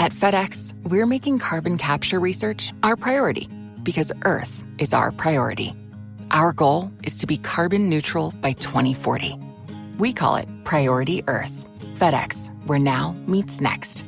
At FedEx, we're making carbon capture research our priority because Earth is our priority. Our goal is to be carbon neutral by 2040. We call it Priority Earth. FedEx, where now meets next.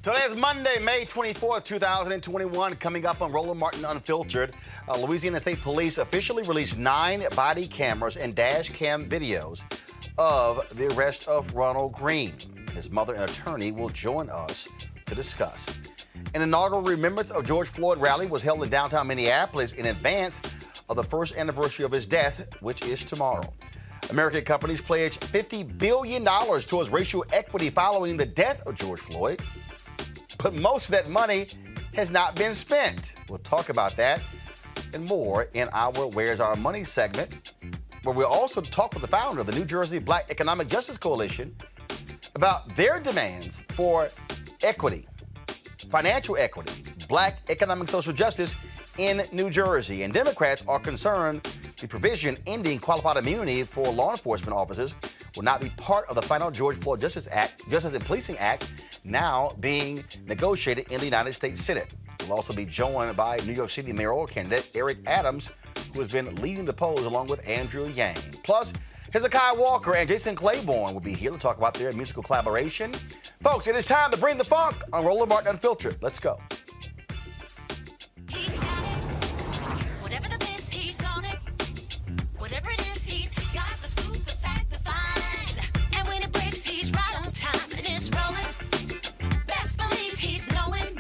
Today is Monday, May 24th, 2021. Coming up on Roland Martin Unfiltered, Louisiana State Police officially released 9 body cameras and dash cam videos of the arrest of Ronald Green. His mother and attorney will join us to discuss. An inaugural Remembrance of George Floyd rally was held in downtown Minneapolis in advance of the first anniversary of his death, which is tomorrow. American companies pledged $50 billion towards racial equity following the death of George Floyd. But most of that money has not been spent. We'll talk about that and more in our Where's Our Money segment, where we'll also talk with the founder of the New Jersey Black Economic Justice Coalition about their demands for equity, financial equity, black economic social justice in New Jersey. And Democrats are concerned the provision ending qualified immunity for law enforcement officers will not be part of the final George Floyd Justice and Policing Act now being negotiated in the United States Senate. We'll also be joined by New York City mayoral candidate Eric Adams, who has been leading the polls along with Andrew Yang. Plus, Hezekiah Walker and Jason Claiborne will be here to talk about their musical collaboration. Folks, it is time to bring the funk on Roland Martin Unfiltered. Let's go. He's got it. Whatever the biz, he's on it. Whatever it is, he's got the scoop, the fact, the find. And when it breaks, he's right on time and it's rolling. Best believe he's knowing.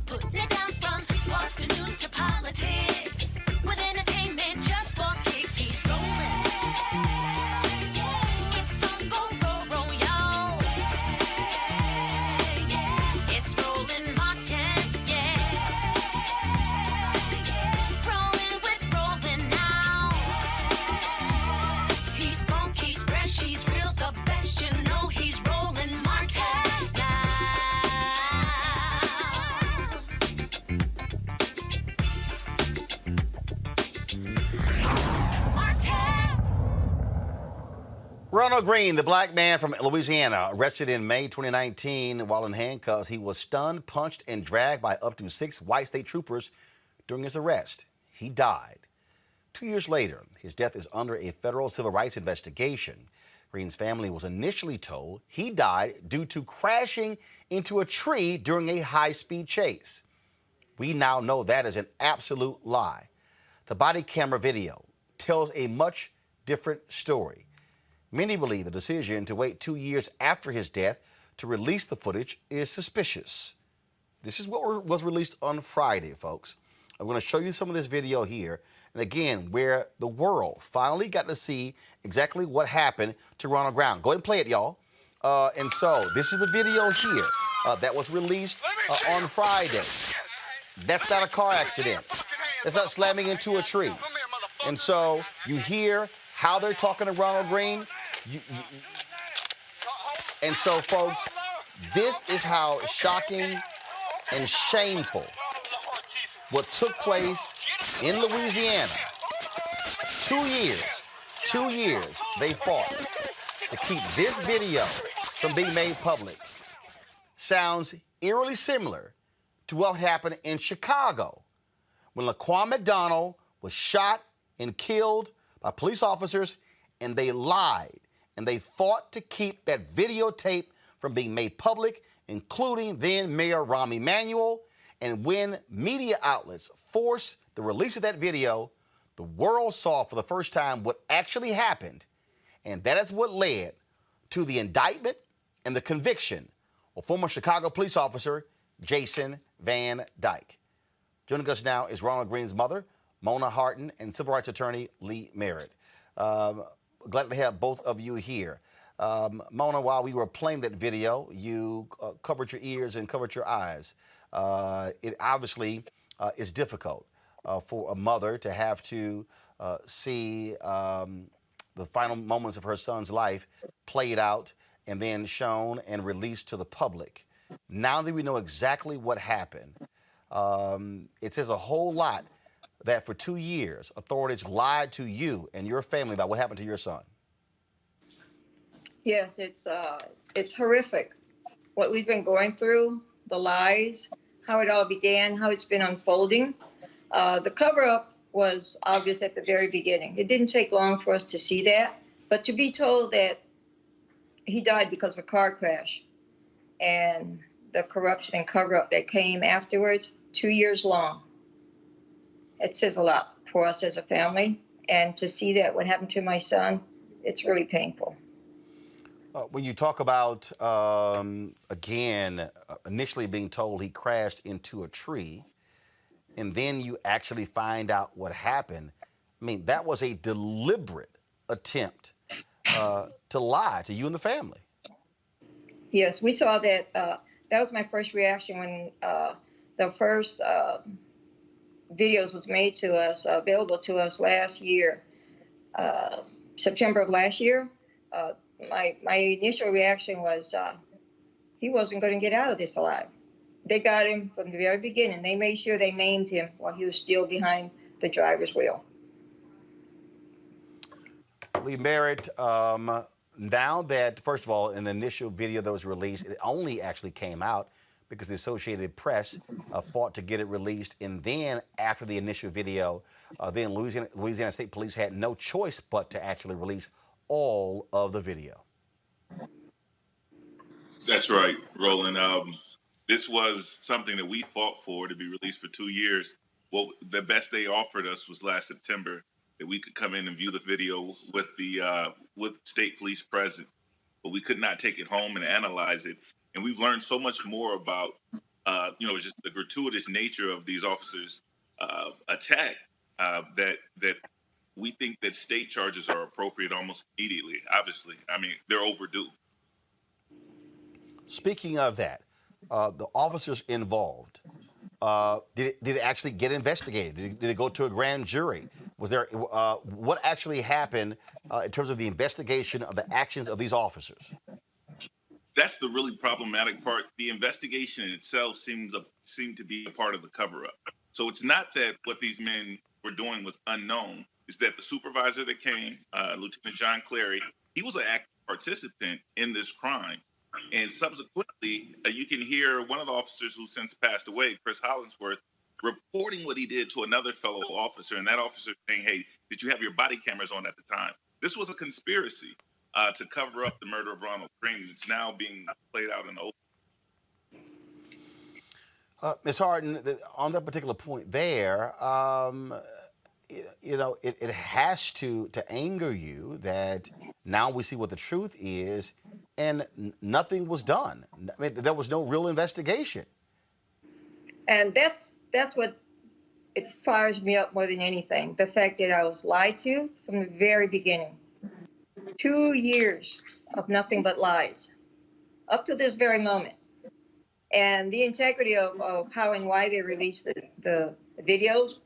Putting it down from sports to news to politics. With entertainment just for kicks, he's rolling. It's on go, y'all. It's Roland Martin, rolling with Roland now. He's funk, he's fresh, he's real, the best, you know he's Roland Martin now. Martin. Ronald Green, the black man from Louisiana, arrested in May 2019 while in handcuffs. He was stunned, punched, and dragged by up to 6 white state troopers during his arrest. He died. 2 years later, his death is under a federal civil rights investigation. Green's family was initially told he died due to crashing into a tree during a high-speed chase. We now know that is an absolute lie. The body camera video tells a much different story. Many believe the decision to wait 2 years after his death to release the footage is suspicious. This is what was released on Friday, folks. I'm going to show you some of this video here, and again, where the world finally got to see exactly what happened to Ronald Green. Go ahead and play it, y'all. And so, this is the video here that was released on Friday. That's not a car accident. That's not slamming into a tree. And so, you hear how they're talking to Ronald Green. And so, folks, this is how shocking and shameful what took place in Louisiana. 2 years they fought to keep this video from being made public. Sounds eerily similar to what happened in Chicago when Laquan McDonald was shot and killed by police officers, and they lied and they fought to keep that videotape from being made public, including then Mayor Rahm Emanuel. And when media outlets forced the release of that video, the world saw for the first time what actually happened. And that is what led to the indictment and the conviction Well, former Chicago police officer Jason Van Dyke. Joining us now is Ronald Green's mother, Mona Harton, and civil rights attorney Lee Merritt. Glad to have both of you here. Mona, while we were playing that video, you covered your ears and covered your eyes. It obviously is difficult for a mother to have to see the final moments of her son's life played out and then shown and released to the public. Now that we know exactly what happened, it says a whole lot that for 2 years, authorities lied to you and your family about what happened to your son. Yes, it's horrific what we've been going through, the lies, how it all began, how it's been unfolding. The cover-up was obvious at the very beginning. It didn't take long for us to see that, but to be told that he died because of a car crash and the corruption and cover-up that came afterwards, 2 years long, it says a lot for us as a family. And to see that what happened to my son, it's really painful. When you talk about, initially being told he crashed into a tree, and then you actually find out what happened, I mean, that was a deliberate attempt to lie to you and the family. Yes, we saw that. That was my first reaction when the first videos was made to us, available to us last year, September of last year. My initial reaction was he wasn't going to get out of this alive. They got him from the very beginning. They made sure they maimed him while he was still behind the driver's wheel. Lee Merritt, now that, first of all, in the initial video that was released, it only actually came out because the Associated Press fought to get it released. And then after the initial video, then Louisiana State Police had no choice but to actually release all of the video. That's right, Roland. This was something that we fought for to be released for 2 years. Well, the best they offered us was last September, that we could come in and view the video with the state police present, but we could not take it home and analyze it. And we've learned so much more about, just the gratuitous nature of these officers' attack that we think that state charges are appropriate almost immediately. Obviously, I mean, they're overdue. Speaking of that, the officers involved, did it actually get investigated? Did it go to a grand jury? Was there what actually happened in terms of the investigation of the actions of these officers? That's the really problematic part. The investigation in itself seemed to be a part of the cover-up. So it's not that what these men were doing was unknown. It's that the supervisor that came, Lieutenant John Clary, he was an active participant in this crime. And subsequently, you can hear one of the officers who since passed away, Chris Hollingsworth, reporting what he did to another fellow officer, and that officer saying, "Hey, did you have your body cameras on at the time?" This was a conspiracy to cover up the murder of Ronald Green. It's now being played out in the open. Ms. Harden, on that particular point there, it has to anger you that now we see what the truth is, and nothing was done. I mean, there was no real investigation. And that's what it fires me up more than anything. The fact that I was lied to from the very beginning. 2 years of nothing but lies up to this very moment. And the integrity of how and why they released the videos,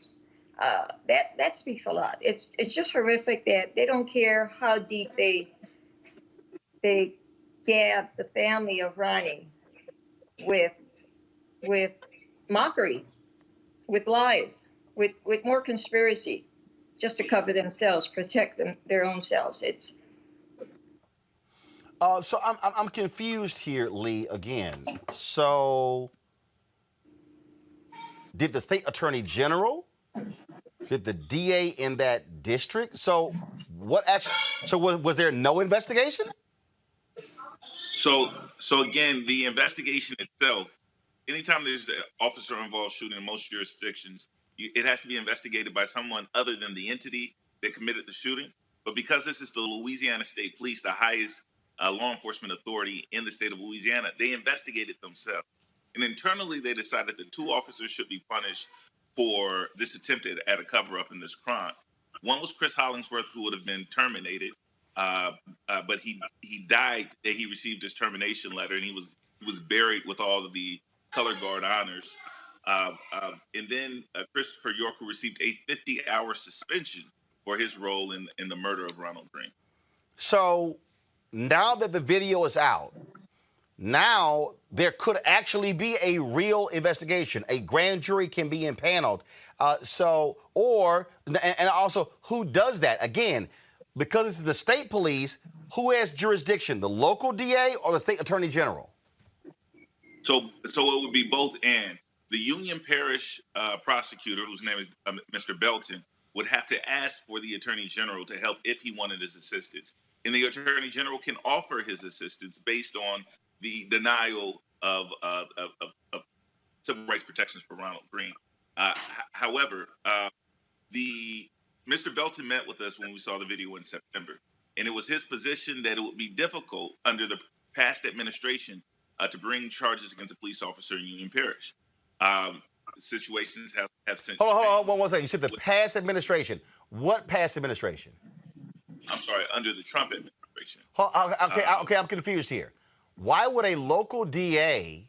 that speaks a lot. It's just horrific that they don't care how deep they gab the family of Ronnie with mockery, with lies, with more conspiracy, just to cover themselves, protect their own selves. It's so I'm confused here, Lee, again. So did the state attorney general, did the DA in that district? So what actually? So was there no investigation? So again, the investigation itself, anytime there's an officer involved shooting in most jurisdictions, it has to be investigated by someone other than the entity that committed the shooting. But because this is the Louisiana State Police, the highest law enforcement authority in the state of Louisiana. They investigated themselves. And internally, they decided that 2 officers should be punished for this attempt at a cover-up in this crime. One was Chris Hollingsworth, who would have been terminated, but he died. He received his termination letter, and he was buried with all of the color guard honors. And then Christopher York, who received a 50-hour suspension for his role in the murder of Ronald Green. So now that the video is out, now there could actually be a real investigation. A grand jury can be impaneled. And also, who does that? Again, because this is the state police, who has jurisdiction, the local DA or the state attorney general? So it would be both and. The Union Parish prosecutor, whose name is Mr. Belton, would have to ask for the attorney general to help if he wanted his assistance. And the attorney general can offer his assistance based on the denial of civil rights protections for Ronald Green. However, Mr. Belton met with us when we saw the video in September, and it was his position that it would be difficult under the past administration to bring charges against a police officer in Union Parish. Situations have since. Hold on 1 second. You said the past administration. What past administration? I'm sorry, under the Trump administration. Okay, I'm confused here. Why would a local DA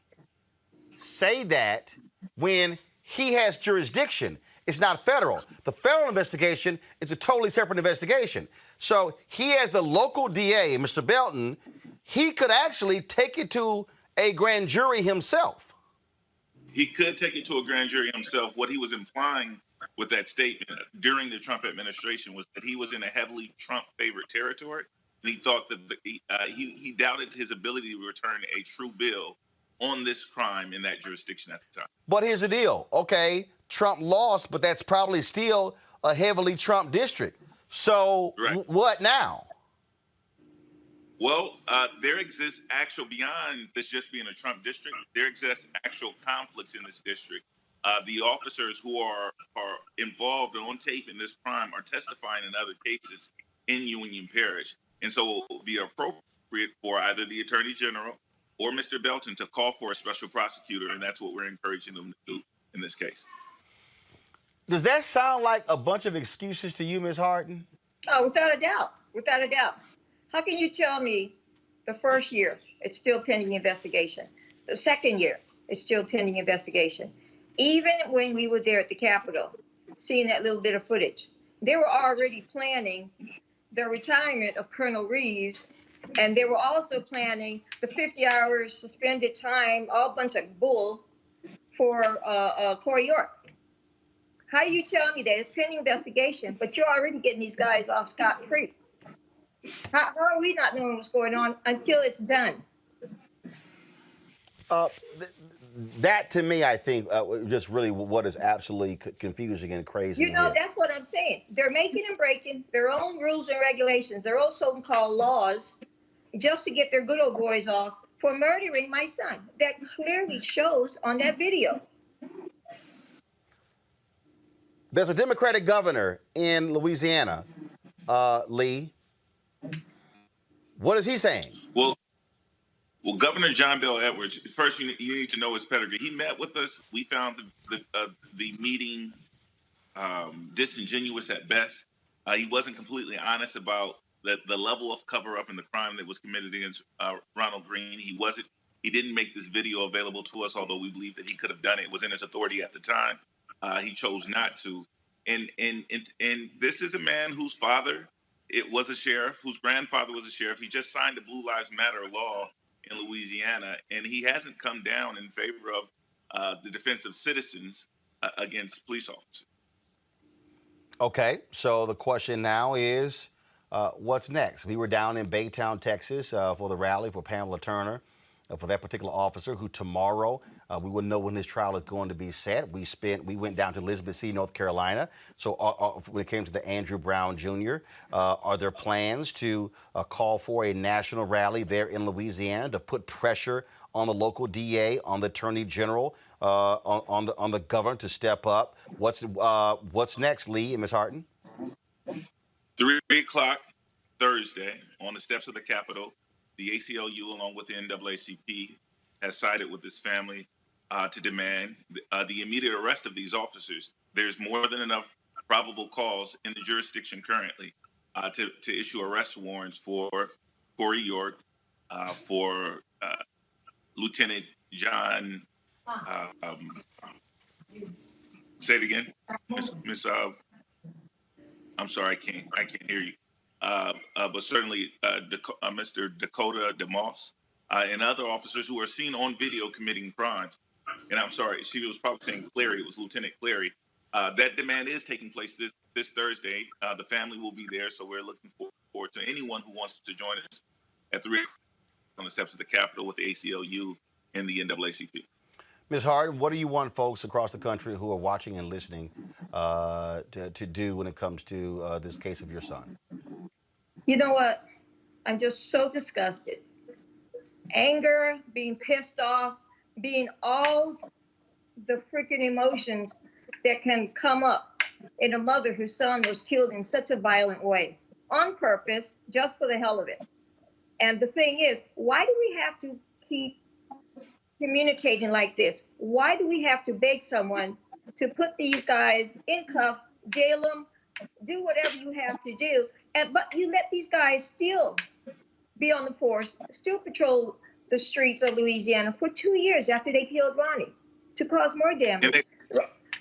say that when he has jurisdiction? It's not federal. The federal investigation is a totally separate investigation. So he, as the local DA, Mr. Belton, he could actually take it to a grand jury himself. He could take it to a grand jury himself. What he was implying with that statement during the Trump administration was that he was in a heavily Trump-favored territory. And he thought that he doubted his ability to return a true bill on this crime in that jurisdiction at the time. But here's the deal. Okay, Trump lost, but that's probably still a heavily Trump district. So Right. What now? Well, there exists beyond this just being a Trump district, there exists actual conflicts in this district. The officers who are involved on tape in this crime are testifying in other cases in Union Parish. And so it would be appropriate for either the Attorney General or Mr. Belton to call for a special prosecutor, and that's what we're encouraging them to do in this case. Does that sound like a bunch of excuses to you, Ms. Harden? Oh, without a doubt. Without a doubt. How can you tell me the first year it's still pending investigation? The second year it's still pending investigation. Even when we were there at the Capitol, seeing that little bit of footage, they were already planning the retirement of Colonel Reeves, and they were also planning the 50 hours suspended time, all bunch of bull, for Corey York. How do you tell me that it's pending investigation, but you're already getting these guys off scot-free? How are we not knowing what's going on until it's done? That, to me, I think, just really what is absolutely confusing and crazy. You know, here. that's what I'm saying. They're making and breaking their own rules and regulations, their own so-called laws, just to get their good old boys off for murdering my son. That clearly shows on that video. There's a Democratic governor in Louisiana, Lee. What is he saying? Well, Governor John Bel Edwards, first you need to know his pedigree. He met with us. We found the meeting disingenuous at best. He wasn't completely honest about the level of cover-up and the crime that was committed against Ronald Green. He didn't make this video available to us, although we believe that he could have done it. It was in his authority at the time. He chose not to. And this is a man whose father was a sheriff, whose grandfather was a sheriff. He just signed the Blue Lives Matter law in Louisiana, and he hasn't come down in favor of the defense of citizens against police officers. Okay, so the question now is, what's next? We were down in Baytown, Texas for the rally for Pamela Turner, for that particular officer who tomorrow, we will know when his trial is going to be set. We went down to Elizabeth City, North Carolina. So when it came to the Andrew Brown Jr., are there plans to call for a national rally there in Louisiana to put pressure on the local DA, on the Attorney General, on the governor to step up? What's next, Lee and Ms. Harden? 3 o'clock Thursday on the steps of the Capitol, The ACLU, along with the NAACP, has sided with this family to demand the immediate arrest of these officers. There's more than enough probable cause in the jurisdiction currently to issue arrest warrants for Corey York, for Lieutenant John. Say it again, Miss. I'm sorry, I can't hear you. But certainly Mr. Dakota DeMoss and other officers who are seen on video committing crimes. And I'm sorry, she was probably saying Clary. It was Lieutenant Clary. That demand is taking place this Thursday. The family will be there, so we're looking forward to anyone who wants to join us at 3 on the steps of the Capitol with the ACLU and the NAACP. Ms. Hart, what do you want folks across the country who are watching and listening to do when it comes to this case of your son? You know what? I'm just so disgusted. Anger, being pissed off, being all the freaking emotions that can come up in a mother whose son was killed in such a violent way, on purpose, just for the hell of it. And the thing is, why do we have to keep communicating like this? Why do we have to beg someone to put these guys in cuffs, jail them, do whatever you have to do, but you let these guys still be on the force, still patrol the streets of Louisiana for 2 years after they killed Ronnie to cause more damage.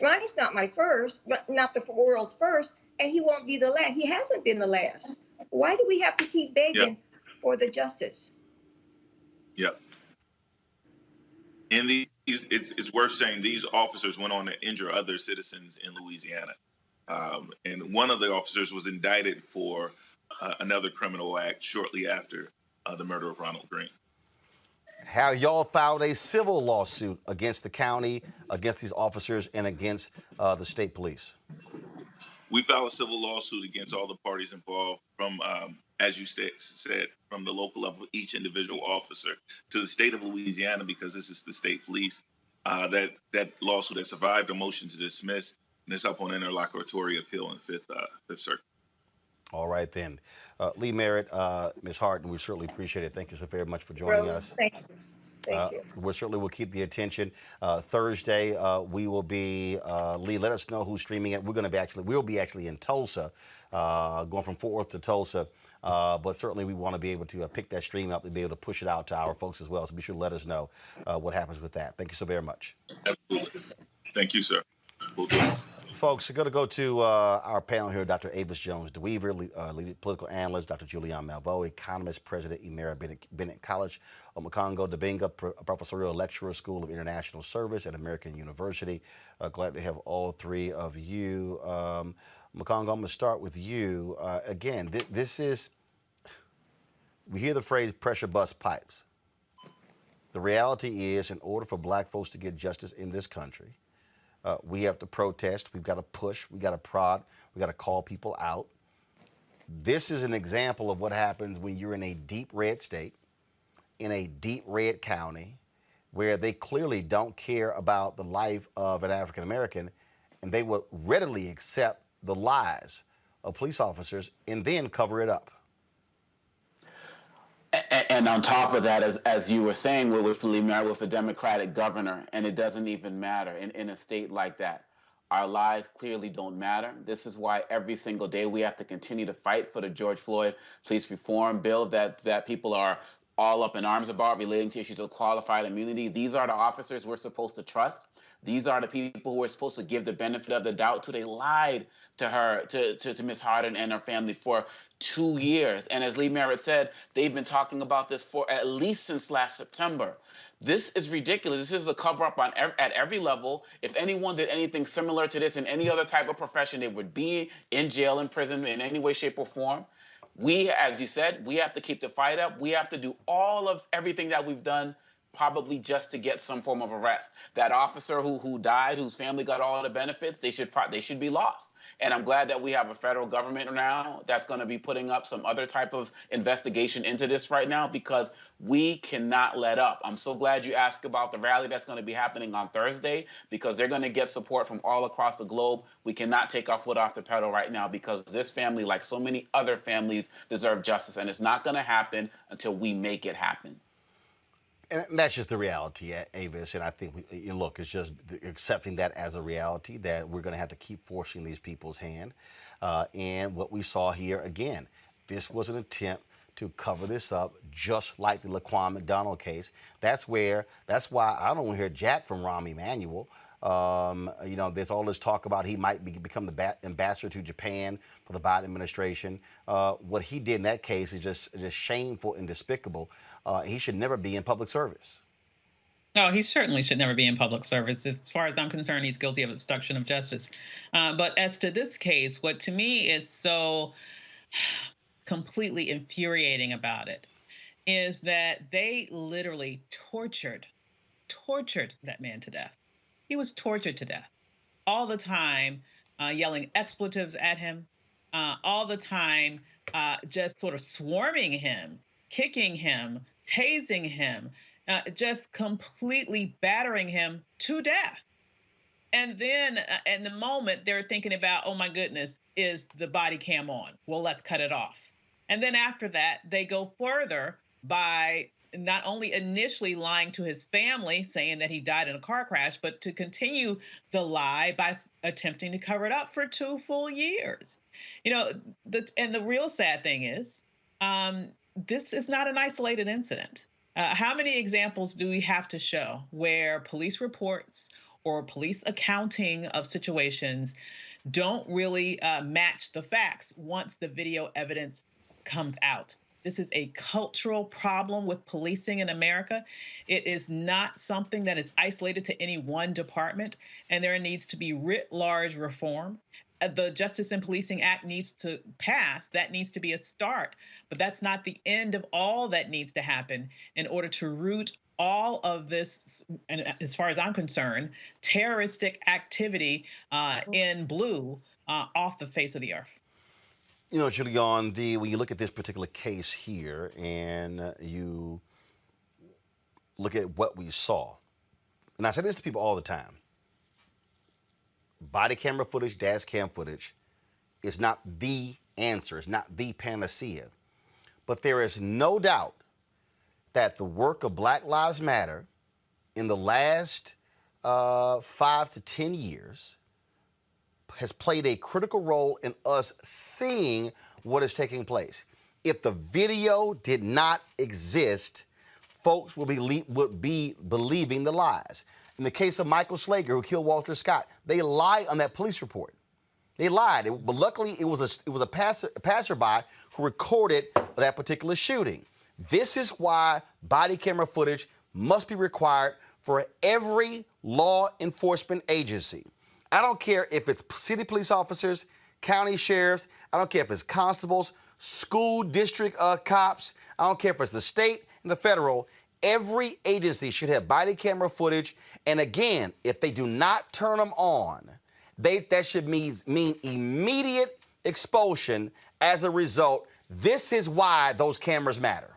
Ronnie's not my first, not the world's first, and he won't be the last. He hasn't been the last. Why do we have to keep begging for the justice? Yep. And it's worth saying these officers went on to injure other citizens in Louisiana. And one of the officers was indicted for another criminal act shortly after the murder of Ronald Green. Have y'all filed a civil lawsuit against the county, against these officers, and against the state police? We filed a civil lawsuit against all the parties involved, from, as you said, from the local level, each individual officer, to the state of Louisiana, because this is the state police. That lawsuit has survived a motion to dismiss, and it's up on interlocutory appeal in Fifth Circuit. All right, then. Lee Merritt, Ms. Hart, and we certainly appreciate it. Thank you so very much for joining us. Thank you. Thank you. We certainly will keep the attention. Thursday, we will be, Lee, let us know who's streaming it. We'll be actually in Tulsa, going from Fort Worth to Tulsa. But certainly we want to be able to pick that stream up and be able to push it out to our folks as well. So be sure to let us know what happens with that. Thank you so very much. Absolutely. Thank you, sir. We'll do it. Folks, we're going to go to our panel here, Dr. Avis Jones-DeWeaver, lead political analyst, Dr. Julianne Malveaux, economist, president, Emera Bennett College, Omekongo Dibinga, professorial lecturer, School of International Service at American University. Glad to have all three of you. Omekongo, I'm going to start with you. Again, we hear the phrase pressure bust pipes. The reality is, in order for black folks to get justice in this country, we have to protest, we've got to push, we've got to prod, we've got to call people out. This is an example of what happens when you're in a deep red state, in a deep red county, where they clearly don't care about the life of an African American, and they will readily accept the lies of police officers and then cover it up. And on top of that, as you were saying, with a Democratic governor, and it doesn't even matter in a state like that. Our lives clearly don't matter. This is why every single day we have to continue to fight for the George Floyd police reform bill that people are all up in arms about, relating to issues of qualified immunity. These are the officers we're supposed to trust. These are the people who we're supposed to give the benefit of the doubt to. They lied to her, to Ms. Harden and her family for 2 years. And as Lee Merritt said, they've been talking about this for at least since last September. This is ridiculous. This is a cover-up at every level. If anyone did anything similar to this in any other type of profession, they would be in jail, in prison, in any way, shape, or form. We, as you said, we have to keep the fight up. We have to do everything that we've done, probably just to get some form of arrest. That officer who died, whose family got all the benefits, they should be lost. And I'm glad that we have a federal government now that's going to be putting up some other type of investigation into this right now, because we cannot let up. I'm so glad you asked about the rally that's going to be happening on Thursday, because they're going to get support from all across the globe. We cannot take our foot off the pedal right now, because this family, like so many other families, deserve justice. And it's not going to happen until we make it happen. And that's just the reality, Avis. And I think, look, it's just accepting that as a reality, that we're going to have to keep forcing these people's hand. And what we saw here, again, this was an attempt to cover this up, just like the Laquan McDonald case. That's why I don't want to hear jack from Rahm Emanuel. There's all this talk about he might become the ambassador to Japan for the Biden administration. What he did in that case is just shameful and despicable. He should never be in public service. No, he certainly should never be in public service. As far as I'm concerned, he's guilty of obstruction of justice. But as to this case, what to me is so completely infuriating about it is that they literally tortured that man to death. He was tortured to death all the time, yelling expletives at him, all the time, just sort of swarming him, kicking him, tasing him, just completely battering him to death. And then in the moment, they're thinking about, oh, my goodness, is the body cam on? Well, let's cut it off. And then after that, they go further by not only initially lying to his family, saying that he died in a car crash, but to continue the lie by attempting to cover it up for 2 full years. The real sad thing is, this is not an isolated incident. How many examples do we have to show where police reports or police accounting of situations don't really match the facts once the video evidence comes out? This is a cultural problem with policing in America. It is not something that is isolated to any one department, and there needs to be writ large reform. The Justice in Policing Act needs to pass. That needs to be a start, but that's not the end of all that needs to happen in order to root all of this, and as far as I'm concerned, terroristic activity in blue off the face of the earth. Julian, when you look at this particular case here and you look at what we saw, and I say this to people all the time, body camera footage, dash cam footage is not the answer. It's not the panacea. But there is no doubt that the work of Black Lives Matter in the last 5 to 10 years has played a critical role in us seeing what is taking place. If the video did not exist, folks would be believing the lies. In the case of Michael Slager, who killed Walter Scott, they lied on that police report. They lied, but luckily it was a passerby who recorded that particular shooting. This is why body camera footage must be required for every law enforcement agency. I don't care if it's city police officers, county sheriffs, I don't care if it's constables, school district cops, I don't care if it's the state and the federal. Every agency should have body camera footage. And again, if they do not turn them on, that should mean immediate expulsion as a result. This is why those cameras matter.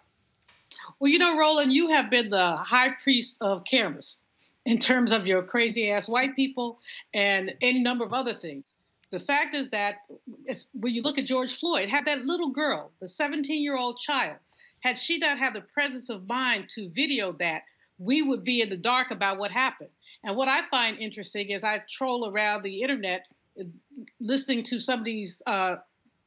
Well, Roland, you have been the high priest of cameras in terms of your crazy ass white people and any number of other things. The fact is that when you look at George Floyd, had that little girl, the 17-year-old child, had she not had the presence of mind to video that, we would be in the dark about what happened. And what I find interesting is I troll around the internet listening to some of these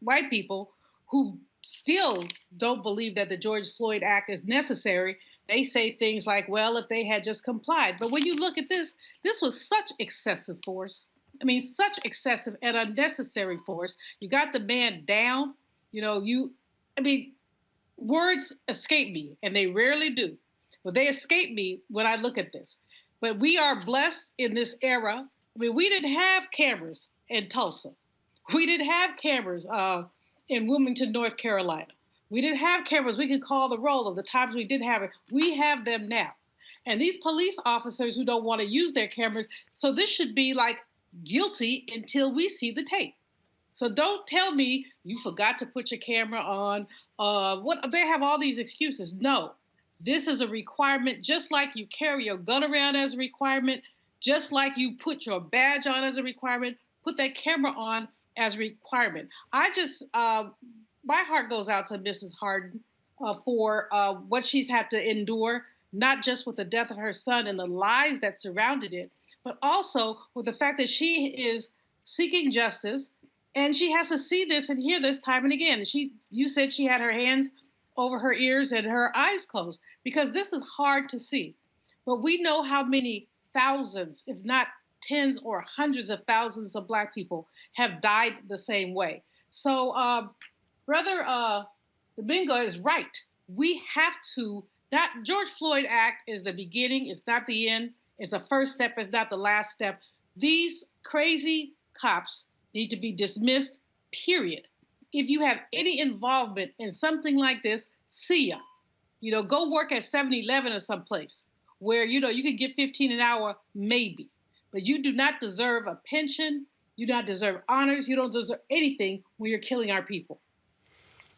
white people who still don't believe that the George Floyd Act is necessary. They say things like, well, if they had just complied. But when you look at this was such excessive force. I mean, such excessive and unnecessary force. You got the man down, words escape me, and they rarely do. But they escape me when I look at this. But we are blessed in this era. I mean, we didn't have cameras in Tulsa. We didn't have cameras in Wilmington, North Carolina. We didn't have cameras. We could call the roll of the times we did have it. We have them now. And these police officers who don't want to use their cameras, so this should be like guilty until we see the tape. So don't tell me you forgot to put your camera on. What they have all these excuses. No, this is a requirement, just like you carry your gun around as a requirement, just like you put your badge on as a requirement, put that camera on as a requirement. My heart goes out to Mrs. Harden for what she's had to endure, not just with the death of her son and the lies that surrounded it, but also with the fact that she is seeking justice. And she has to see this and hear this time and again. You said she had her hands over her ears and her eyes closed because this is hard to see. But we know how many thousands, if not tens or hundreds of thousands of Black people have died the same way. So, Brother Domingo is right. We have to, that George Floyd Act is the beginning, it's not the end. It's a first step, it's not the last step. These crazy cops need to be dismissed, period. If you have any involvement in something like this, see ya. Go work at 7-Eleven or someplace where, you can get 15 an hour, maybe. But you do not deserve a pension. You do not deserve honors. You don't deserve anything when you're killing our people.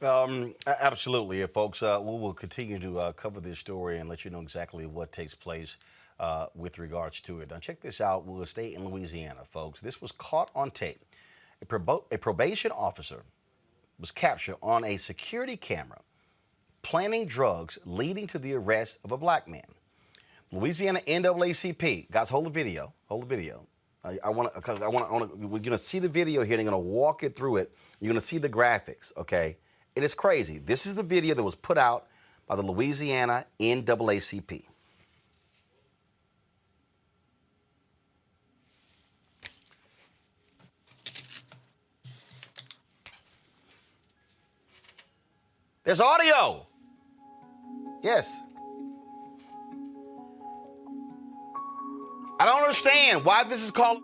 Absolutely, folks. We will continue to cover this story and let you know exactly what takes place with regards to it. Now, check this out. We'll stay in Louisiana, folks. This was caught on tape. A probation officer was captured on a security camera planning drugs leading to the arrest of a Black man. Louisiana NAACP, guys, hold the video. We're gonna see the video here. They're gonna walk it through it. You're gonna see the graphics. Okay, it is crazy. This is the video that was put out by the Louisiana NAACP. There's audio. Yes. I don't understand why this is called.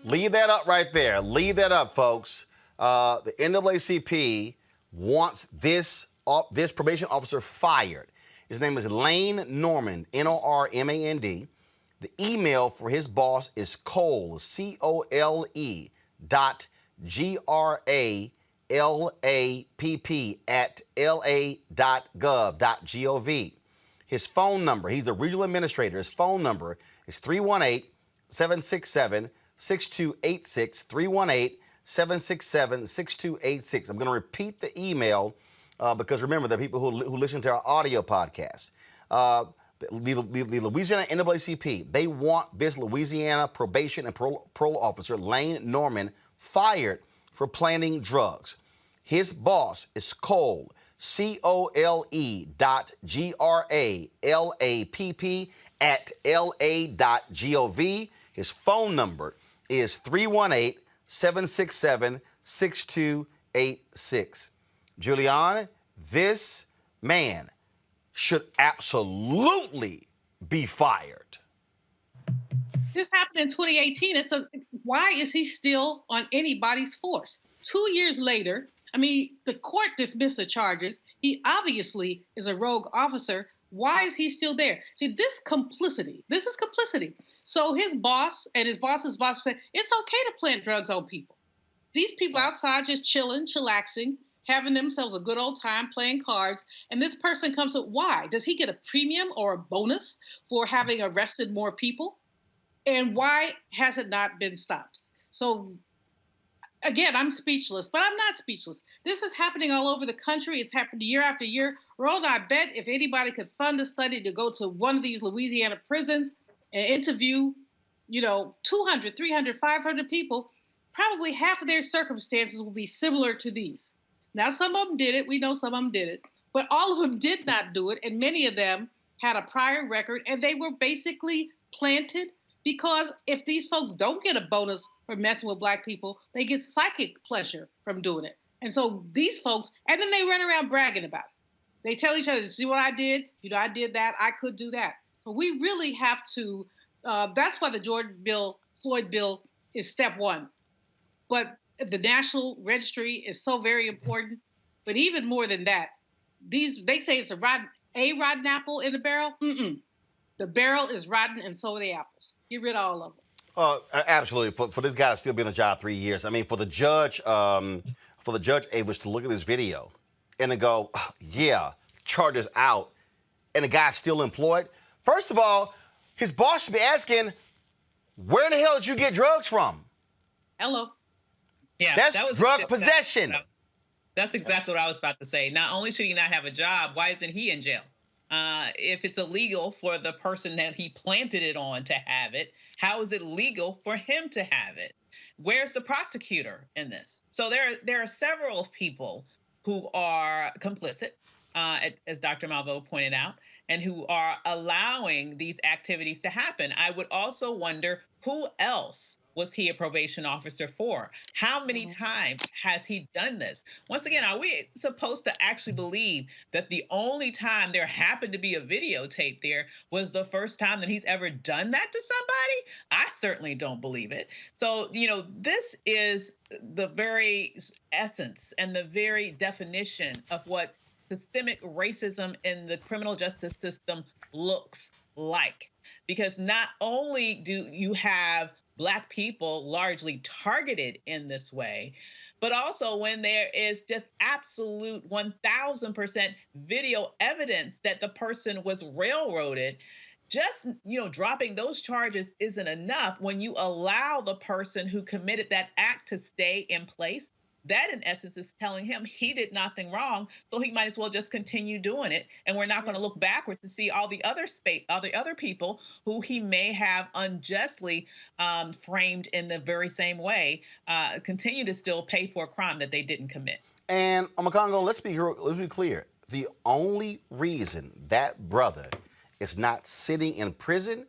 Leave that up right there. Leave that up, folks. The NAACP wants this probation officer fired. His name is Lane Norman, Normand. The email for his boss is Cole, COLE .GRALAPP@la.gov.gov. His phone number, he's the regional administrator. His phone number is 318-767-6286, 318-767-6286. I'm going to repeat the email because remember, there are people who listen to our audio podcast. The Louisiana NAACP, they want this Louisiana probation and parole officer, Lane Norman, fired for planning drugs. His boss is Cole, COLE.GRALAPP@la.gov. His phone number is 318-767-6286. Julian, this man should absolutely be fired. This happened in 2018. Why is he still on anybody's force? 2 years later, the court dismissed the charges. He obviously is a rogue officer. Why is he still there? See, this is complicity. So his boss and his boss's boss said, it's okay to plant drugs on people. These people outside just chilling, chillaxing, having themselves a good old time playing cards. And this person comes up, why? Does he get a premium or a bonus for having arrested more people? And why has it not been stopped? So again, I'm speechless, but I'm not speechless. This is happening all over the country. It's happened year after year. Roland, I bet if anybody could fund a study to go to one of these Louisiana prisons and interview, 200, 300, 500 people, probably half of their circumstances will be similar to these. Now, some of them did it. We know some of them did it, but all of them did not do it. And many of them had a prior record, and they were basically planted because if these folks don't get a bonus for messing with Black people, they get psychic pleasure from doing it. And so these folks, and then they run around bragging about it. They tell each other, see what I did? I did that. I could do that. So we really have to, that's why the Floyd bill is step one. But the National Registry is so very important. But even more than that, they say it's a rotten apple in the barrel. The barrel is rotten, and so are the apples. Get rid of all of them. Absolutely. For this guy to still be in the job 3 years, I mean, for the judge Avis to look at this video and to go, oh, yeah, charges out, and the guy's still employed. First of all, his boss should be asking, where in the hell did you get drugs from? Hello. Yeah, that's drug possession. That's exactly what I was about to say. Not only should he not have a job, why isn't he in jail? If it's illegal for the person that he planted it on to have it, how is it legal for him to have it? Where's the prosecutor in this? So there are several people who are complicit, as Dr. Malveaux pointed out, and who are allowing these activities to happen. I would also wonder, who else was he a probation officer for? How many times has he done this? Once again, are we supposed to actually believe that the only time there happened to be a videotape there was the first time that he's ever done that to somebody? I certainly don't believe it. So, this is the very essence and the very definition of what systemic racism in the criminal justice system looks like. Because not only do you have Black people largely targeted in this way, but also when there is just absolute 1000% video evidence that the person was railroaded, just, dropping those charges isn't enough. When you allow the person who committed that act to stay in place, that in essence is telling him he did nothing wrong, so he might as well just continue doing it. And we're not going to look backward to see all the other people who he may have unjustly framed in the very same way continue to still pay for a crime that they didn't commit. And Omekongo, let's be clear. The only reason that brother is not sitting in prison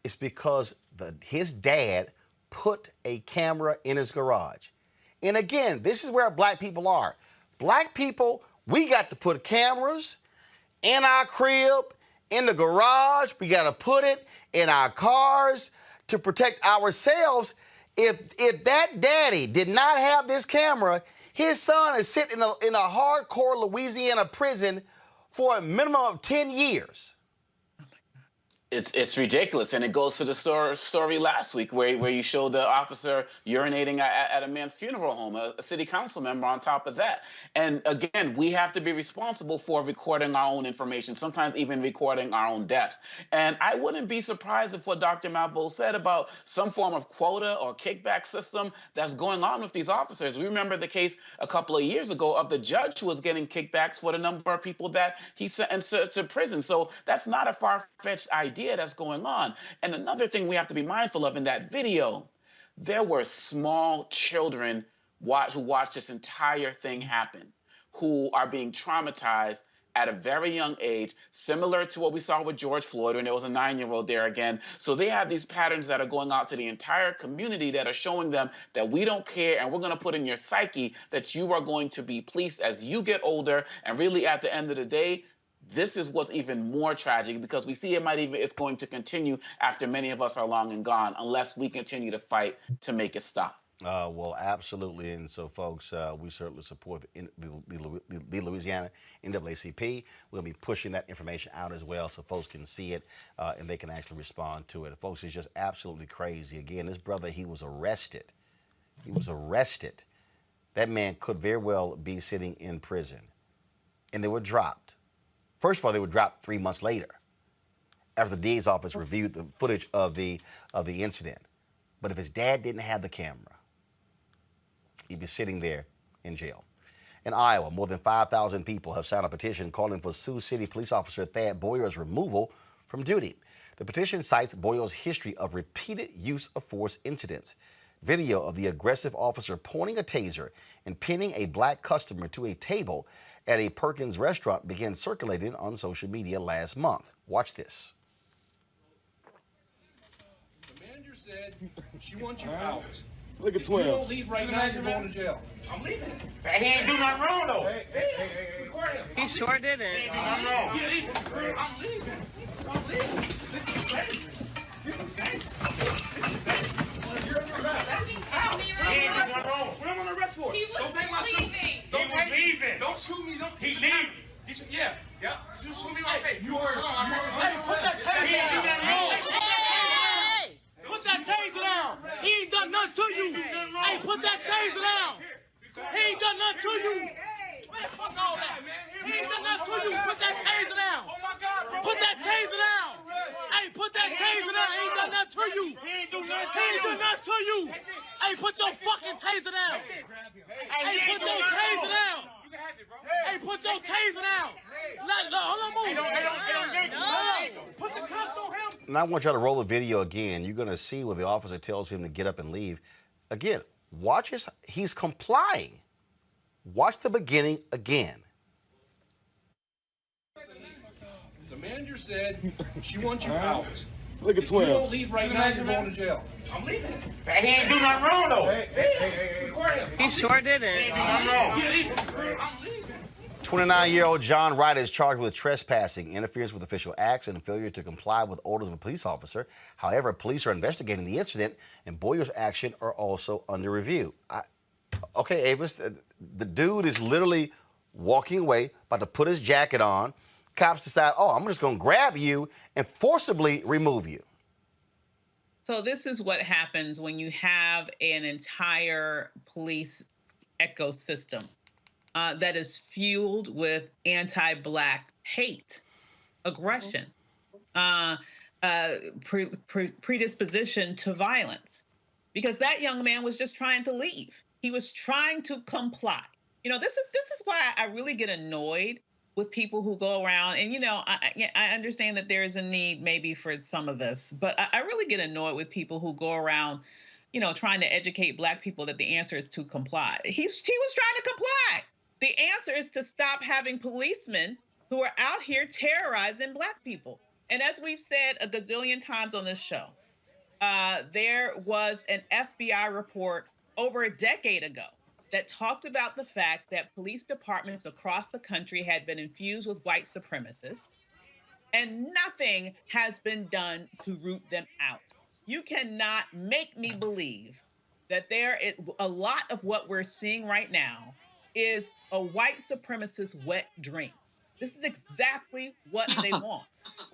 is because his dad put a camera in his garage. And again, this is where Black people are. Black people, we got to put cameras in our crib, in the garage. We got to put it in our cars to protect ourselves. If that daddy did not have this camera, his son is sitting in a hardcore Louisiana prison for a minimum of 10 years. It's ridiculous, and it goes to the story last week where you showed the officer urinating at a man's funeral home, a city council member on top of that. And again, we have to be responsible for recording our own information, sometimes even recording our own deaths. And I wouldn't be surprised if what Dr. Malveaux said about some form of quota or kickback system that's going on with these officers. We remember the case a couple of years ago of the judge who was getting kickbacks for the number of people that he sentenced to prison. So that's not a far-fetched idea that's going on. And another thing we have to be mindful of in that video, there were small children who watched this entire thing happen, who are being traumatized at a very young age, similar to what we saw with George Floyd when there was a 9-year-old there again. So they have these patterns that are going out to the entire community that are showing them that we don't care, and we're going to put in your psyche that you are going to be policed as you get older. And really, at the end of the day, this is what's even more tragic, because we see it's going to continue after many of us are long and gone, unless we continue to fight to make it stop. Well, absolutely. And so, folks, we certainly support the Louisiana NAACP. We'll be pushing that information out as well so folks can see it and they can actually respond to it. Folks, it's just absolutely crazy. Again, this brother, he was arrested. He was arrested. That man could very well be sitting in prison. And they were dropped. First of all, they were dropped 3 months later after the DA's office reviewed the footage of the incident. But if his dad didn't have the camera, he'd be sitting there in jail. In Iowa, more than 5,000 people have signed a petition calling for Sioux City police officer Thad Boyer's removal from duty. The petition cites Boyer's history of repeated use of force incidents. Video of the aggressive officer pointing a taser and pinning a black customer to a table at a Perkins restaurant began circulating on social media last month. Watch this. The manager said she wants you out. Look at If you 12. don't leave right now, you're going to jail. I'm leaving. He ain't do nothing wrong though. Hey, record him. He sure didn't. He ain't do nothing wrong. I'm leaving. I'm leaving. I'm leaving. This is dangerous. This is dangerous. This is dangerous. You're under arrest. Out. He ain't do nothing wrong. What am I under arrest for? He was Don't take my suit. leaving. Don't He was take it. leaving. Don't shoot me. Don't. He's leaving. Yeah. Just shoot me in my face. You are. Hey, put that taser He ain't do nothing wrong. Hey! Put that taser down. He ain't done nothing to you. Hey, put that taser down. He ain't done nothing to you. Man, fuck all that. He ain't done nothing to you. Put that taser down. Oh my God, bro. Put that taser down. Hey, put that taser down. He ain't done nothing to you. He ain't do nothing to you. Hey, put your fucking taser down. Hey, put your taser down. Hey, put your taser down. Hold on, move. Put the cuffs on him. And I want y'all to roll the video again. You're going to see where the officer tells him to get up and leave. Again, watch his, he's complying. Watch the beginning again. The manager said she wants you out. Look at If you 12. don't leave right now, you're going to jail. I'm leaving. He ain't do nothing wrong though. Hey, record him. He sure didn't. He ain't do nothing wrong. You're leaving. I'm leaving. 29-year-old John Wright is charged with trespassing, interference with official acts, and failure to comply with orders of a police officer. However, police are investigating the incident, and Boyer's action are also under review. Okay, Avis, the dude is literally walking away, about to put his jacket on. Cops decide, oh, I'm just going to grab you and forcibly remove you. So this is what happens when you have an entire police ecosystem that is fueled with anti-Black hate, aggression, predisposition to violence. Because that young man was just trying to leave. He was trying to comply. You know, this is why I really get annoyed with people who go around, and, you know, I understand that there is a need maybe for some of this, but I really get annoyed with people who go around, you know, trying to educate Black people that the answer is to comply. He was trying to comply. The answer is to stop having policemen who are out here terrorizing Black people. And as we've said a gazillion times on this show, there was an FBI report over a decade ago that talked about the fact that police departments across the country had been infused with white supremacists, and nothing has been done to root them out. You cannot make me believe that a lot of what we're seeing right now is a white supremacist wet dream. This is exactly what they want.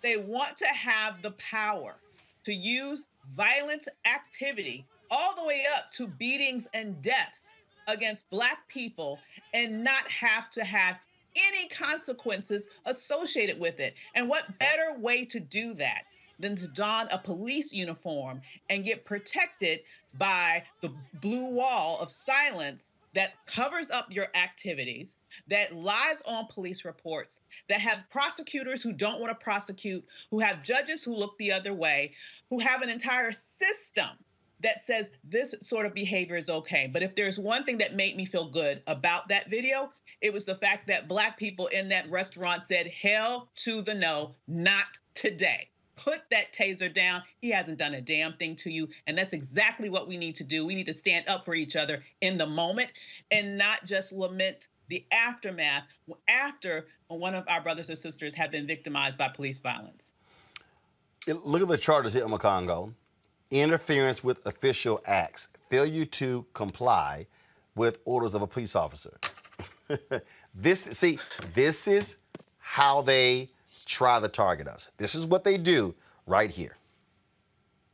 They want to have the power to use violent activity all the way up to beatings and deaths against Black people and not have to have any consequences associated with it. And what better way to do that than to don a police uniform and get protected by the blue wall of silence that covers up your activities, that lies on police reports, that have prosecutors who don't want to prosecute, who have judges who look the other way, who have an entire system that says this sort of behavior is okay. But if there's one thing that made me feel good about that video, it was the fact that Black people in that restaurant said, hell to the no, not today. Put that taser down. He hasn't done a damn thing to you. And that's exactly what we need to do. We need to stand up for each other in the moment and not just lament the aftermath after one of our brothers or sisters have been victimized by police violence. Look at the charges here, Congo. Interference with official acts, failure to comply with orders of a police officer. This is how they try to target us. This is what they do right here.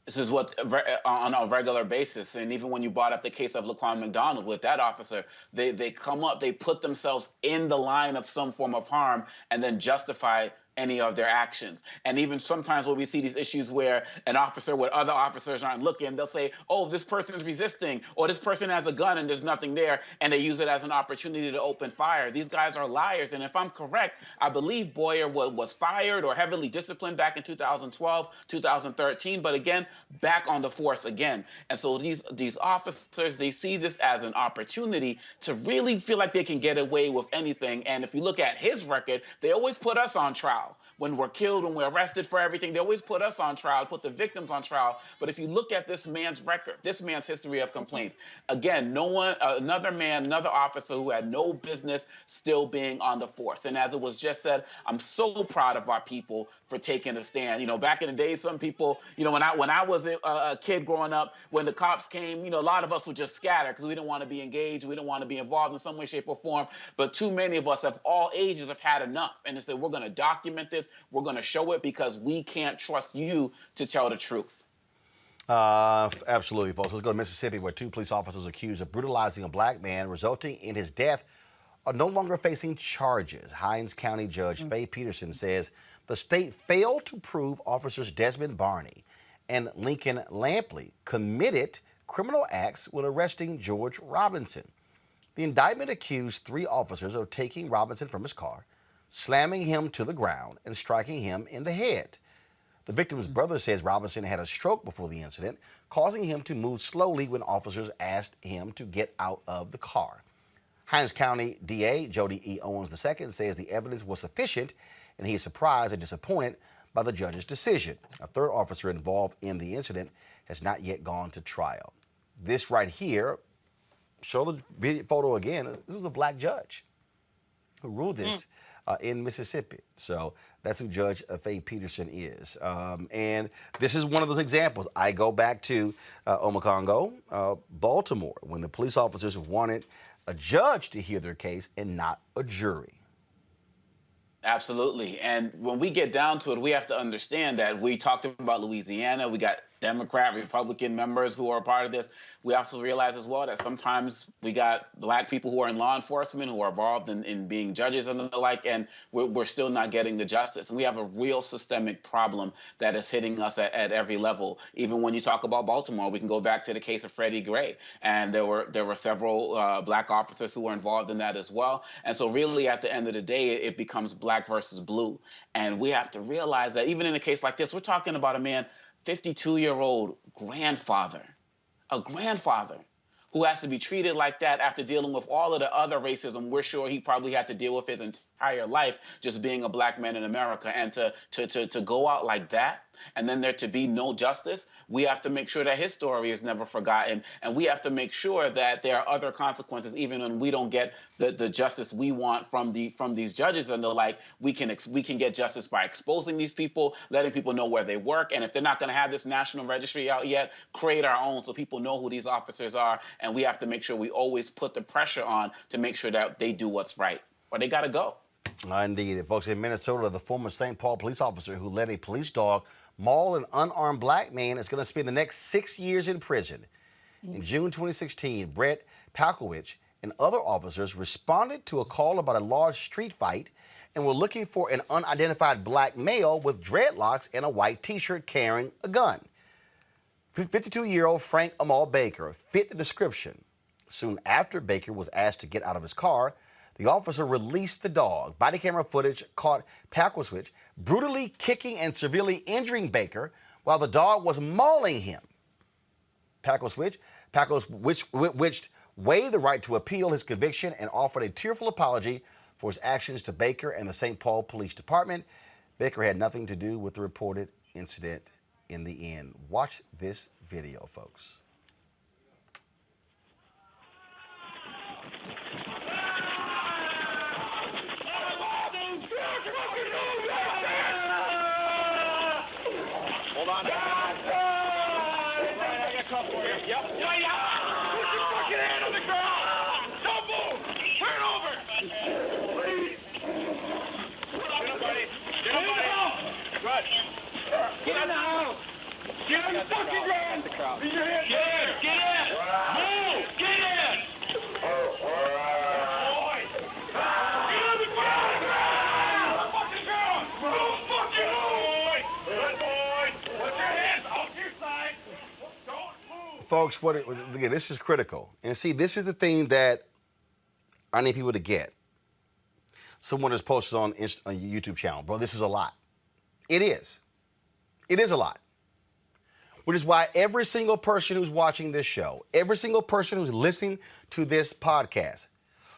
This is what, on a regular basis, and even when you brought up the case of Laquan McDonald with that officer, they come up, they put themselves in the line of some form of harm and then justify any of their actions. And even sometimes when we see these issues where an officer with other officers aren't looking, they'll say, oh, this person is resisting, or this person has a gun and there's nothing there, and they use it as an opportunity to open fire. These guys are liars. And if I'm correct, I believe Boyer was fired or heavily disciplined back in 2012, 2013, but again, back on the force again. And so these officers, they see this as an opportunity to really feel like they can get away with anything. And if you look at his record, they always put us on trial. When we're killed, when we're arrested for everything, they always put us on trial, put the victims on trial. But if you look at this man's record, this man's history of complaints, again, no one, another man, another officer who had no business still being on the force. And as it was just said, I'm so proud of our people for taking a stand. You know, back in the day, some people, you know, when I was a kid growing up, when the cops came, you know, a lot of us would just scatter because we didn't want to be engaged, we didn't want to be involved in some way, shape, or form. But too many of us of all ages have had enough, and they said, we're going to document this, we're going to show it, because we can't trust you to tell the truth. Absolutely, folks. Let's go to Mississippi, where 2 police officers accused of brutalizing a black man, resulting in his death, are no longer facing charges. Hinds County Judge Faye Peterson says the state failed to prove officers Desmond Barney and Lincoln Lampley committed criminal acts when arresting George Robinson. The indictment accused 3 officers of taking Robinson from his car, slamming him to the ground, and striking him in the head. The victim's brother says Robinson had a stroke before the incident, causing him to move slowly when officers asked him to get out of the car. Hinds County DA Jody E. Owens II says the evidence was sufficient, and he is surprised and disappointed by the judge's decision. A 3rd officer involved in the incident has not yet gone to trial. This right here, show the video photo again, this was a black judge who ruled this in Mississippi. So that's who Judge Faye Peterson is. And this is one of those examples. I go back to Omekongo, Baltimore, when the police officers wanted a judge to hear their case and not a jury. Absolutely. And when we get down to it, we have to understand that we talked about Louisiana. We got Democrat, Republican members who are a part of this. We have to realize as well that sometimes we got black people who are in law enforcement who are involved in being judges and the like, and we're still not getting the justice. And we have a real systemic problem that is hitting us at every level. Even when you talk about Baltimore, we can go back to the case of Freddie Gray, and there were several black officers who were involved in that as well. And so really at the end of the day, it becomes black versus blue. And we have to realize that even in a case like this, we're talking about a man, 52-year-old grandfather, a grandfather who has to be treated like that after dealing with all of the other racism we're sure he probably had to deal with his entire life just being a black man in America. And to go out like that, and then there to be no justice, we have to make sure that his story is never forgotten. And we have to make sure that there are other consequences, even when we don't get the justice we want from these judges and the like. We can get justice by exposing these people, letting people know where they work. And if they're not going to have this national registry out yet, create our own so people know who these officers are. And we have to make sure we always put the pressure on to make sure that they do what's right, or they got to go. Indeed. Folks, in Minnesota, the former St. Paul police officer who let a police dog maul an unarmed black man is going to spend the next 6 years in prison. In June 2016, Brett Palkowicz and other officers responded to a call about a large street fight and were looking for an unidentified black male with dreadlocks and a white T-shirt carrying a gun. 52-year-old Frank Amal Baker fit the description. Soon after Baker was asked to get out of his car, the officer released the dog. Body camera footage caught Palkowicz brutally kicking and severely injuring Baker while the dog was mauling him. Palkowicz waived the right to appeal his conviction and offered a tearful apology for his actions to Baker and the St. Paul Police Department. Baker had nothing to do with the reported incident in the end. Watch this video, folks. Hold on. I got a cup for you. Yep. Put your fucking hand on the ground. Don't move. Turn over. Please. Get up, buddy. Get up, buddy. Good. Get in the house. Get on the fucking ground. Use your hands. folks, again, this is critical. And see, this is the thing that I need people to get. Someone has posted on your YouTube channel, bro, this is a lot. It is. It is a lot. Which is why every single person who's watching this show, every single person who's listening to this podcast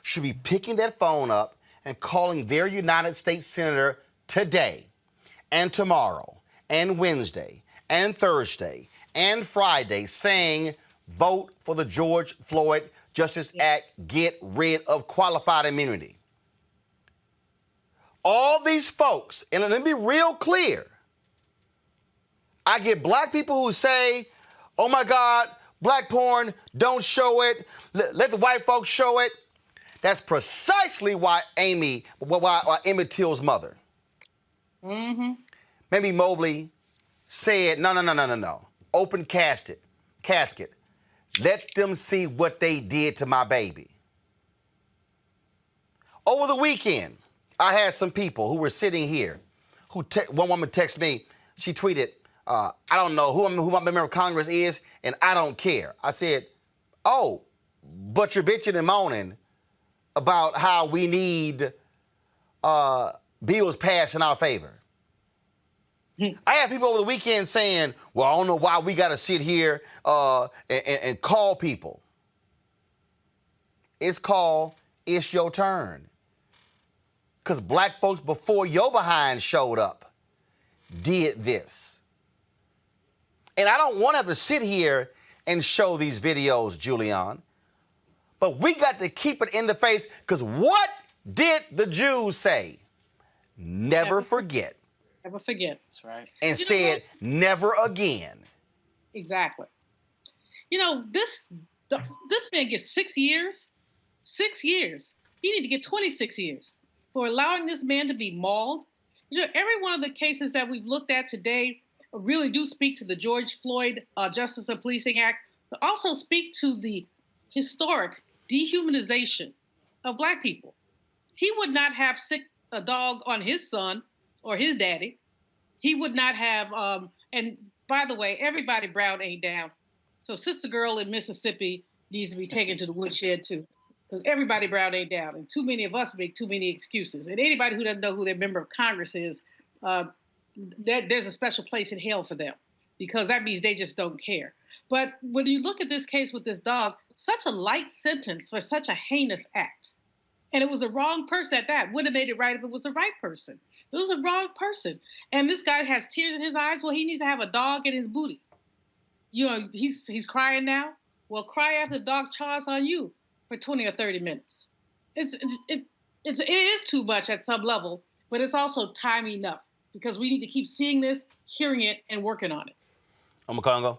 should be picking that phone up and calling their United States Senator today and tomorrow and Wednesday and Thursday and Friday saying, vote for the George Floyd Justice Act, get rid of qualified immunity. All these folks, and let me be real clear, I get black people who say, oh my God, black porn, don't show it, let the white folks show it. That's precisely why why Emmett Till's mother, Mamie Mobley, said, no. Open casket. Let them see what they did to my baby. Over the weekend, I had some people who were sitting here, one woman texted me, she tweeted, I don't know who my member of Congress is, and I don't care. I said, oh, but you're bitching and moaning about how we need bills passed in our favor. I had people over the weekend saying, well, I don't know why we got to sit here and call people. It's called It's Your Turn. Because black folks before your behind showed up did this. And I don't want to have to sit here and show these videos, Julian. But we got to keep it in the face, because what did the Jews say? Never forget. Never forget. That's right. And said, never again. Exactly. You know, this man gets 6 years. 6 years. He need to get 26 years for allowing this man to be mauled. You know, every one of the cases that we've looked at today really do speak to the George Floyd Justice and Policing Act, but also speak to the historic dehumanization of black people. He would not have sick a dog on his son or his daddy. He would not have, and by the way, everybody brown ain't down. So Sister Girl in Mississippi needs to be taken to the woodshed too, because everybody brown ain't down. And too many of us make too many excuses. And anybody who doesn't know who their member of Congress is, there's a special place in hell for them, because that means they just don't care. But when you look at this case with this dog, such a light sentence for such a heinous act. And it was a wrong person at that. Would have made it right if it was the right person. It was a wrong person. And this guy has tears in his eyes. Well, he needs to have a dog in his booty. You know, he's crying now. Well, cry after the dog chaws on you for 20 or 30 minutes. It is too much at some level, but it's also time enough, because we need to keep seeing this, hearing it, and working on it. I'm a Congo.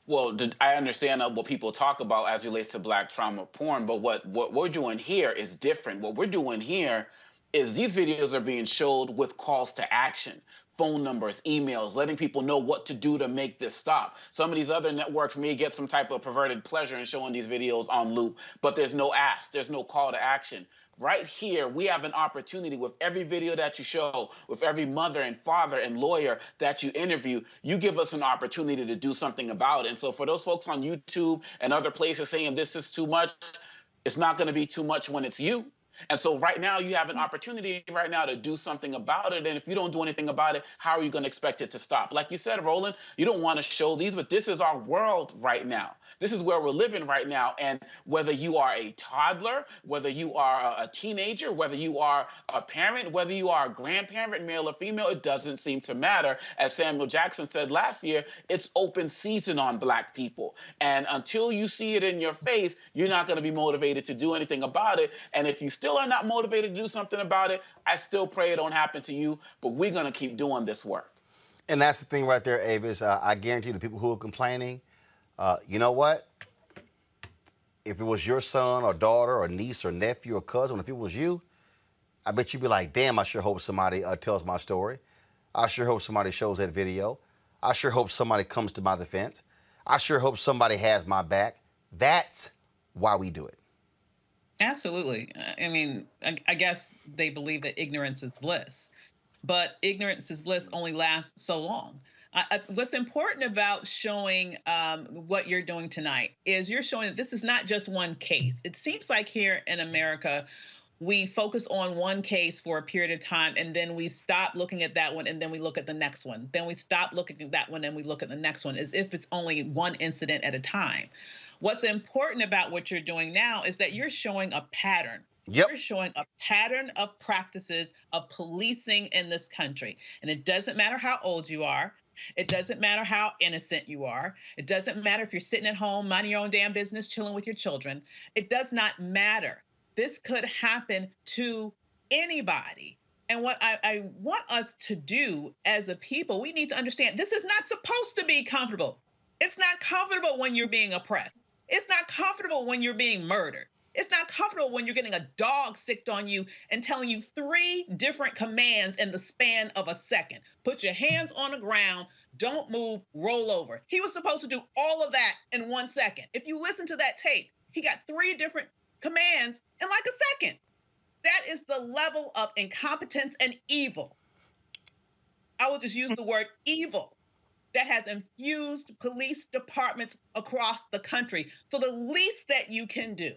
Well, I understand what people talk about as relates to black trauma porn, but what we're doing here is different. What we're doing here is these videos are being showed with calls to action, phone numbers, emails, letting people know what to do to make this stop. Some of these other networks may get some type of perverted pleasure in showing these videos on loop, but there's no ask, there's no call to action. Right here, we have an opportunity with every video that you show, with every mother and father and lawyer that you interview, you give us an opportunity to do something about it. And so for those folks on YouTube and other places saying this is too much, it's not going to be too much when it's you. And so right now you have an opportunity right now to do something about it. And if you don't do anything about it, how are you going to expect it to stop? Like you said, Roland, you don't want to show these, but this is our world right now. This is where we're living right now. And whether you are a toddler, whether you are a teenager, whether you are a parent, whether you are a grandparent, male or female, it doesn't seem to matter. As Samuel Jackson said last year, it's open season on black people. And until you see it in your face, you're not going to be motivated to do anything about it. And if you still are not motivated to do something about it, I still pray it don't happen to you, but we're going to keep doing this work. And that's the thing right there, Avis. I guarantee the people who are complaining, you know what? If it was your son or daughter or niece or nephew or cousin, if it was you, I bet you'd be like, damn, I sure hope somebody tells my story. I sure hope somebody shows that video. I sure hope somebody comes to my defense. I sure hope somebody has my back. That's why we do it. Absolutely. I mean, I guess they believe that ignorance is bliss, but ignorance is bliss only lasts so long. What's important about showing what you're doing tonight is you're showing that this is not just one case. It seems like here in America, we focus on one case for a period of time, and then we stop looking at that one, and then we look at the next one. Then we stop looking at that one, and we look at the next one, as if it's only one incident at a time. What's important about what you're doing now is that you're showing a pattern. Yep. You're showing a pattern of practices of policing in this country. And it doesn't matter how old you are. It doesn't matter how innocent you are. It doesn't matter if you're sitting at home, minding your own damn business, chilling with your children. It does not matter. This could happen to anybody. And what I want us to do as a people, we need to understand this is not supposed to be comfortable. It's not comfortable when you're being oppressed. It's not comfortable when you're being murdered. It's not comfortable when you're getting a dog sicked on you and telling you 3 different commands in the span of a second. Put your hands on the ground, don't move, roll over. He was supposed to do all of that in 1 second. If you listen to that tape, he got 3 different commands in like a second. That is the level of incompetence and evil. I will just use the word evil that has infused police departments across the country. So the least that you can do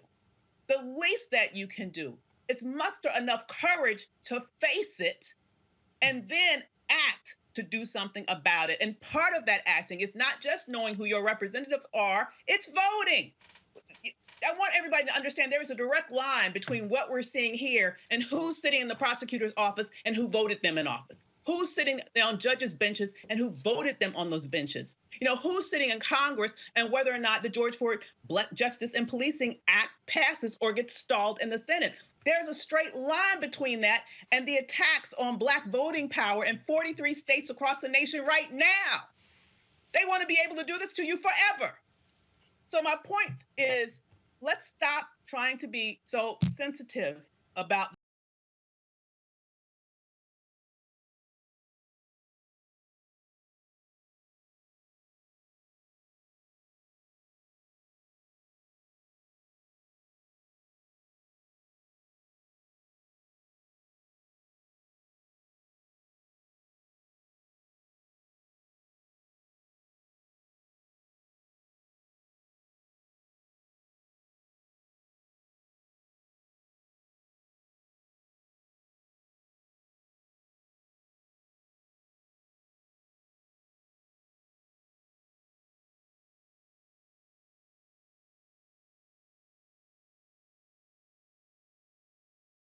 is muster enough courage to face it and then act to do something about it. And part of that acting is not just knowing who your representatives are, it's voting. I want everybody to understand there is a direct line between what we're seeing here and who's sitting in the prosecutor's office and who voted them in office. Who's sitting on judges' benches and who voted them on those benches? You know, who's sitting in Congress and whether or not the George Floyd Justice and Policing Act passes or gets stalled in the Senate. There's a straight line between that and the attacks on Black voting power in 43 states across the nation right now. They want to be able to do this to you forever. So my point is, let's stop trying to be so sensitive about